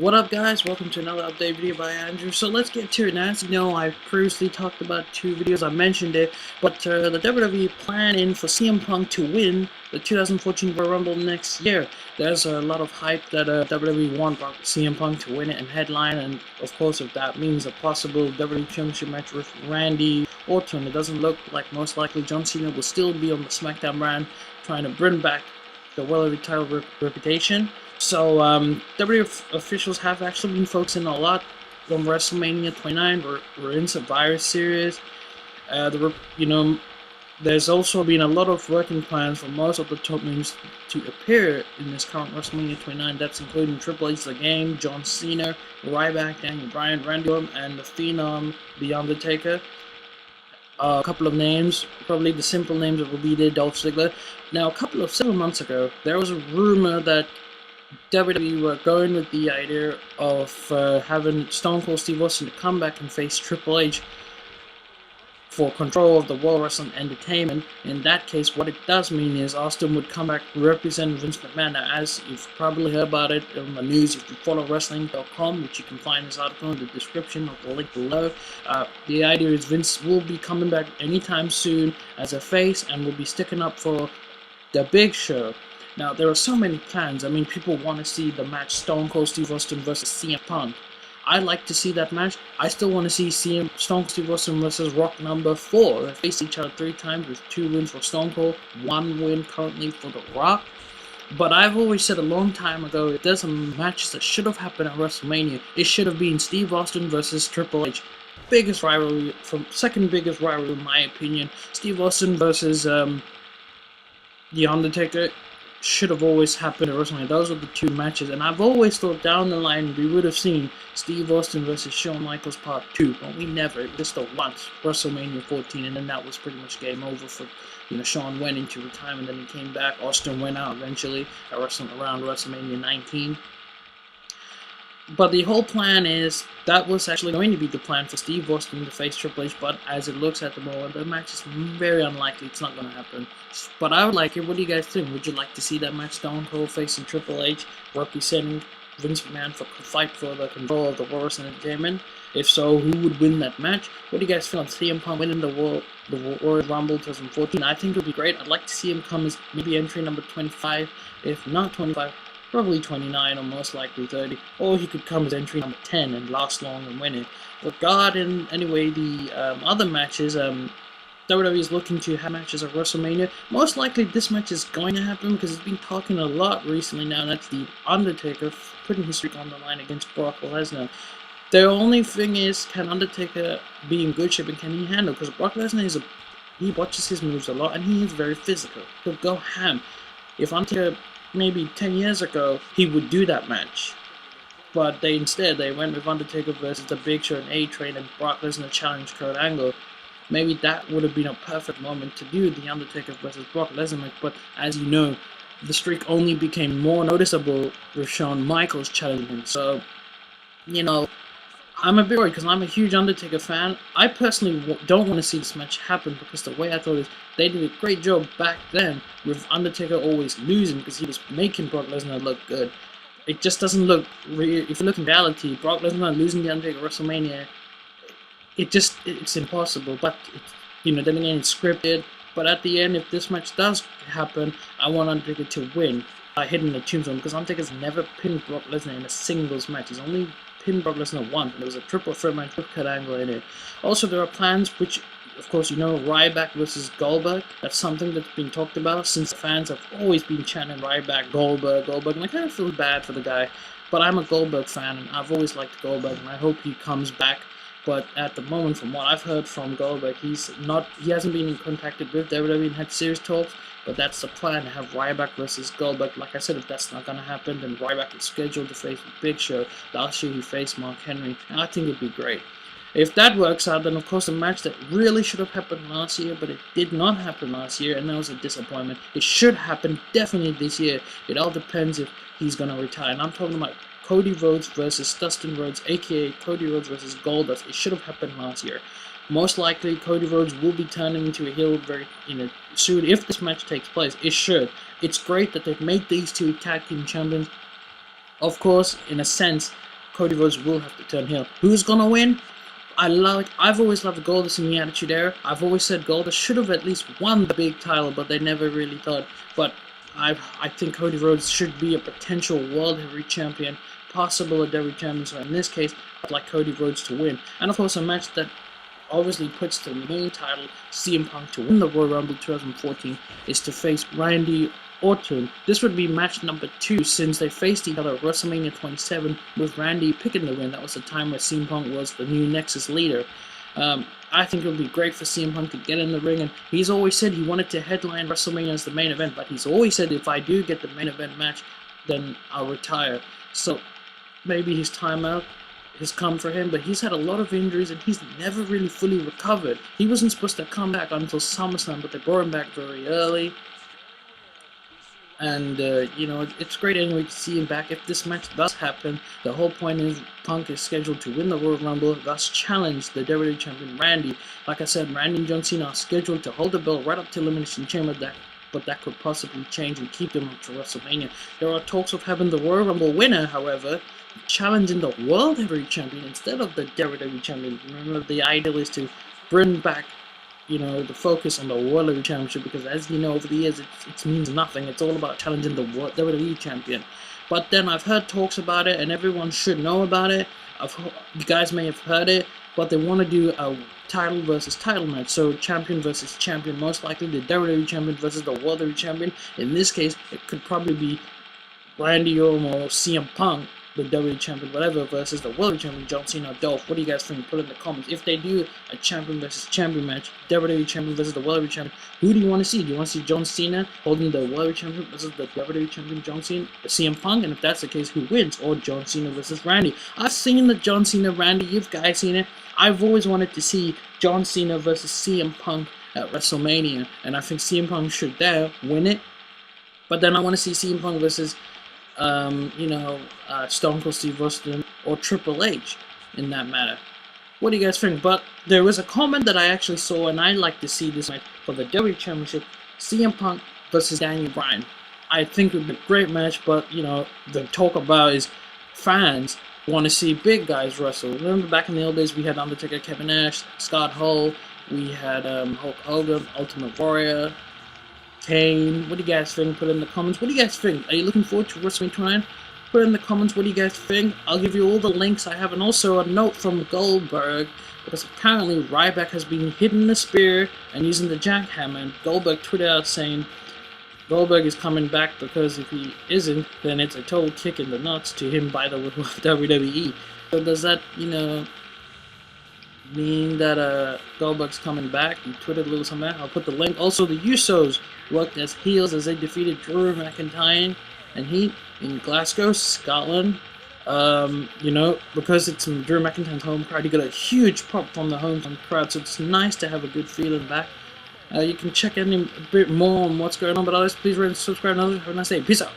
What up guys, welcome to another update video by Andrew. So let's get to it now. As you know, I previously talked about two videos, I mentioned it, but the WWE planning for CM Punk to win the 2014 Royal Rumble next year. There's a lot of hype that WWE want CM Punk to win it and headline, and of course if that means a possible WWE Championship match with Randy Orton, it doesn't look like most likely John Cena will still be on the SmackDown brand trying to bring back the well-earned title reputation. So WWE officials have actually been focusing a lot on WrestleMania 29. We're in Survivor Series. There's also been a lot of working plans for most of the top names to appear in this current WrestleMania 29. That's including Triple H, The Game, John Cena, Ryback, Daniel Bryan, Randy Orton, and the Phenom, The Undertaker. A couple of names, probably the simple names that will be there, Dolph Ziggler. Now, several months ago, there was a rumor that WWE were going with the idea of having Stone Cold Steve Austin to come back and face Triple H for control of the World Wrestling Entertainment. In that case, what it does mean is Austin would come back representing Vince McMahon. Now, as you've probably heard about it in the news, if you follow wrestling.com, which you can find this article in the description of the link below, the idea is Vince will be coming back anytime soon as a face and will be sticking up for the Big Show. Now, there are so many plans. I mean, people want to see the match Stone Cold Steve Austin versus CM Punk. I'd like to see that match. I still want to see Stone Cold Steve Austin versus Rock number 4. They face each other 3 times with 2 wins for Stone Cold, 1 win currently for The Rock. But I've always said a long time ago, if there's some matches that should have happened at WrestleMania, it should have been Steve Austin versus Triple H. Biggest rivalry, second biggest rivalry in my opinion. Steve Austin versus The Undertaker should have always happened at WrestleMania. Those are the 2 matches, and I've always thought down the line we would have seen Steve Austin versus Shawn Michaels Part 2, but we never. Just the once, WrestleMania 14, and then that was pretty much game over for, Shawn went into retirement, then he came back. Austin went out eventually around WrestleMania 19. But the whole plan is, that was actually going to be the plan for Steve Austin to face Triple H, but as it looks at the moment, the match is very unlikely. It's not going to happen. But I would like it. What do you guys think? Would you like to see that match, Stone Cold facing Triple H, representing Vince McMahon for fight for the control of the World Wrestling Entertainment? If so, who would win that match? What do you guys feel on CM Punk winning the Royal Rumble 2014? I think it would be great. I'd like to see him come as maybe entry number 25, if not 25. Probably 29 or most likely 30, or he could come as entry number 10 and last long and win it. Regarding anyway the other matches, WWE is looking to have matches at WrestleMania. Most likely this match is going to happen because it's been talking a lot recently now. That's the Undertaker putting his streak on the line against Brock Lesnar. The only thing is, can Undertaker be in good shape and can he handle? Because Brock Lesnar he watches his moves a lot and he is very physical. He'll go ham. If Undertaker maybe 10 years ago, he would do that match. But instead they went with Undertaker versus The Big Show and A-Train, and Brock Lesnar challenged Kurt Angle. Maybe that would have been a perfect moment to do the Undertaker versus Brock Lesnar match, but as you know, the streak only became more noticeable with Shawn Michaels challenging him. So, I'm a bit worried because I'm a huge Undertaker fan. I personally don't want to see this match happen because the way I thought is they did a great job back then with Undertaker always losing because he was making Brock Lesnar look good. It just doesn't look real. If you look in reality, Brock Lesnar losing the Undertaker at WrestleMania, it's impossible. But then again, it's scripted. But at the end, if this match does happen, I want Undertaker to win by hitting the tombstone because Undertaker's never pinned Brock Lesnar in a singles match. He's only pinned Brock Lesnar once, and there was a triple threat match with Kurt Angle in it. Also, there are plans which, of course, Ryback versus Goldberg. That's something that's been talked about since the fans have always been chanting Ryback, Goldberg, and I kind of feel bad for the guy. But I'm a Goldberg fan, and I've always liked Goldberg, and I hope he comes back. But at the moment, from what I've heard from Goldberg, he hasn't been contacted with WWE and had serious talks. But that's the plan, to have Ryback versus Goldberg. Like I said, if that's not going to happen, then Ryback is scheduled to face the Big Show. Last year he faced Mark Henry, and I think it'd be great. If that works out, then of course the match that really should have happened last year, but it did not happen last year, and that was a disappointment. It should happen definitely this year. It all depends if he's going to retire. And I'm talking about Cody Rhodes versus Dustin Rhodes, aka Cody Rhodes versus Goldust. It should have happened last year. Most likely, Cody Rhodes will be turning into a heel very soon if this match takes place. It should. It's great that they've made these 2 tag team champions. Of course, in a sense, Cody Rhodes will have to turn heel. Who's gonna win? I've always loved Goldust in the Attitude Era. I've always said Goldust should have at least won the big title, but they never really thought. But I think Cody Rhodes should be a potential World Heavyweight Champion, possible a WWE Champion. So in this case, I'd like Cody Rhodes to win. And of course, a match that obviously puts the main title, CM Punk, to win the Royal Rumble 2014 is to face Randy Orton. This would be match number 2 since they faced each other at WrestleMania 27 with Randy picking the win. That was the time where CM Punk was the new Nexus leader. I think it would be great for CM Punk to get in the ring, and he's always said he wanted to headline WrestleMania as the main event, but he's always said if I do get the main event match, then I'll retire. So maybe his time out has come for him, but he's had a lot of injuries and he's never really fully recovered. He wasn't supposed to come back until SummerSlam, but they brought him back very early. And, you know, it's great anyway to see him back. If this match does happen, the whole point is Punk is scheduled to win the Royal Rumble, thus challenge the WWE Champion Randy. Like I said, Randy and John Cena are scheduled to hold the belt right up to Elimination Chamber, but that could possibly change and keep them up to WrestleMania. There are talks of having the Royal Rumble winner, however, challenging the World Heavyweight Champion instead of the WWE Champion. Remember, the ideal is to bring back, you know, the focus on the World Heavyweight Championship, because as you know, over the years it means nothing. It's all about challenging the WWE Champion. But then I've heard talks about it, and everyone should know about it. You guys may have heard it, but they want to do a title versus title match. So champion versus champion, most likely the WWE Champion versus the World Heavyweight Champion. In this case, it could probably be Randy Orton or CM Punk, the WWE Champion, whatever, versus the World Champion, John Cena, Dolph. What do you guys think? Put in the comments. If they do a champion versus champion match, WWE Champion versus the World Champion, who do you want to see? Do you want to see John Cena holding the World Champion versus the WWE Champion, John Cena, CM Punk? And if that's the case, who wins? Or John Cena versus Randy? I've seen the John Cena Randy. You've guys seen it. I've always wanted to see John Cena versus CM Punk at WrestleMania, and I think CM Punk should there win it. But then I want to see CM Punk versus Stone Cold Steve Austin or Triple H in that matter. What do you guys think? But there was a comment that I actually saw, and I'd like to see this match for the WWE Championship, CM Punk versus Daniel Bryan. I think it would be a great match, but, you know, the talk about is fans want to see big guys wrestle. Remember back in the old days, we had Undertaker, Kevin Nash, Scott Hall, we had Hulk Hogan, Ultimate Warrior, Kane. What do you guys think? Put in the comments. What do you guys think? Are you looking forward to WrestleMania 29? Put in the comments. What do you guys think? I'll give you all the links I have, and also a note from Goldberg, because apparently Ryback has been hitting the spear and using the jackhammer, and Goldberg tweeted out saying Goldberg is coming back, because if he isn't, then it's a total kick in the nuts to him by the WWE. So does that, you know, mean that Goldberg's coming back? He tweeted a little something. I'll put the link. Also, the Usos worked as heels as they defeated Drew McIntyre and Heat in Glasgow, Scotland. You know, because it's Drew McIntyre's home crowd, he got a huge pop from the home crowd, so it's nice to have a good feeling back. You can check in a bit more on what's going on, but otherwise, please rate and subscribe and others. Have a nice day. Peace out.